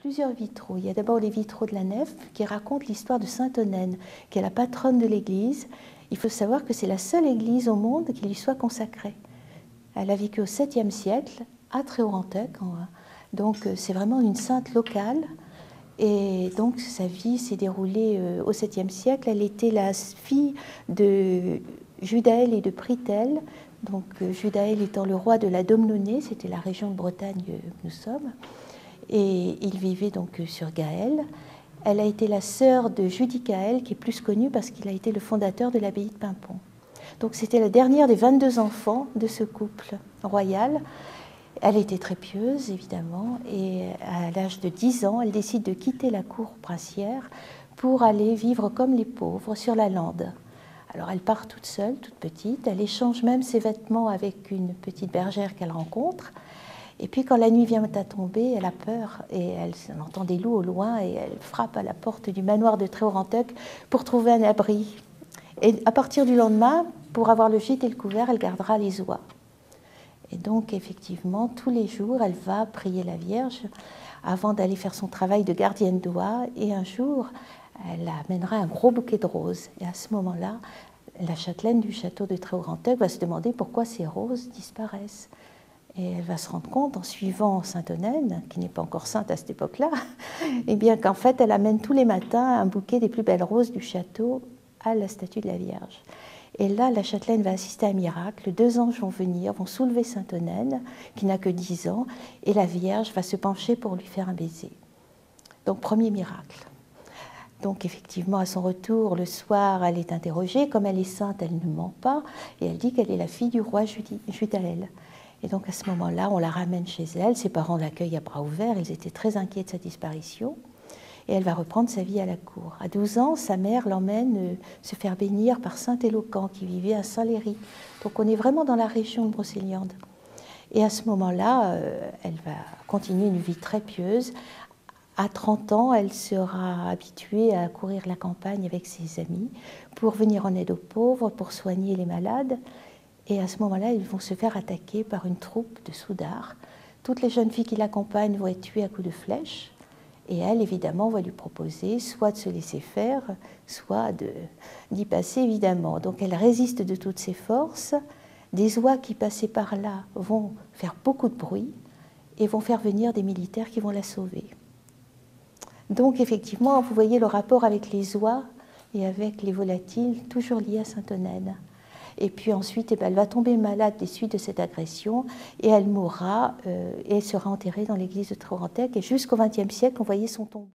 plusieurs vitraux. Il y a d'abord les vitraux de la nef qui racontent l'histoire de Sainte Onenne, qui est la patronne de l'Église. Il faut savoir que c'est la seule église au monde qui lui soit consacrée. Elle a vécu au 7e siècle à Tréorantec, donc c'est vraiment une sainte locale. Et donc sa vie s'est déroulée au 7e siècle. Elle était la fille de Judaël et de Pritel. Donc Judaël étant le roi de la Domnonée, c'était la région de Bretagne où nous sommes. Et il vivait donc sur Gaël. Elle a été la sœur de Judicaël, qui est plus connu parce qu'il a été le fondateur de l'abbaye de Paimpont. Donc c'était la dernière des 22 enfants de ce couple royal. Elle était très pieuse, évidemment, et à l'âge de 10 ans, elle décide de quitter la cour princière pour aller vivre comme les pauvres sur la lande. Alors elle part toute seule, toute petite, elle échange même ses vêtements avec une petite bergère qu'elle rencontre. Et puis quand la nuit vient à tomber, elle a peur et elle entend des loups au loin et elle frappe à la porte du manoir de Tréorantec pour trouver un abri. Et à partir du lendemain, pour avoir le gîte et le couvert, elle gardera les oies. Et donc effectivement, tous les jours, elle va prier la Vierge avant d'aller faire son travail de gardienne d'oies. Et un jour, elle amènera un gros bouquet de roses. Et à ce moment-là, la châtelaine du château de Tréorantec va se demander pourquoi ces roses disparaissent. Et elle va se rendre compte, en suivant Sainte Onenne, qui n'est pas encore sainte à cette époque-là, eh bien qu'en fait, elle amène tous les matins un bouquet des plus belles roses du château à la statue de la Vierge. Et là, la châtelaine va assister à un miracle. 2 anges vont venir, vont soulever Sainte Onenne, qui n'a que 10 ans, et la Vierge va se pencher pour lui faire un baiser. Donc, premier miracle. Donc, effectivement, à son retour, le soir, elle est interrogée. Comme elle est sainte, elle ne ment pas, et elle dit qu'elle est la fille du roi Judaël. Et donc, à ce moment-là, on la ramène chez elle. Ses parents l'accueillent à bras ouverts. Ils étaient très inquiets de sa disparition. Et elle va reprendre sa vie à la cour. À 12 ans, sa mère l'emmène se faire bénir par saint Éloquent, qui vivait à Saint-Léry. Donc, on est vraiment dans la région de Brocéliande. Et à ce moment-là, elle va continuer une vie très pieuse. À 30 ans, elle sera habituée à courir la campagne avec ses amis pour venir en aide aux pauvres, pour soigner les malades. Et à ce moment-là, ils vont se faire attaquer par une troupe de soudards. Toutes les jeunes filles qui l'accompagnent vont être tuées à coups de flèche. Et elle, évidemment, va lui proposer soit de se laisser faire, soit d'y passer, évidemment. Donc elle résiste de toutes ses forces. Des oies qui passaient par là vont faire beaucoup de bruit et vont faire venir des militaires qui vont la sauver. Donc effectivement, vous voyez le rapport avec les oies et avec les volatiles, toujours lié à Sainte Onenne. Et puis ensuite, elle va tomber malade des suites de cette agression et elle mourra et sera enterrée dans l'église de Tréorantec. Et jusqu'au XXe siècle, on voyait son tombeau.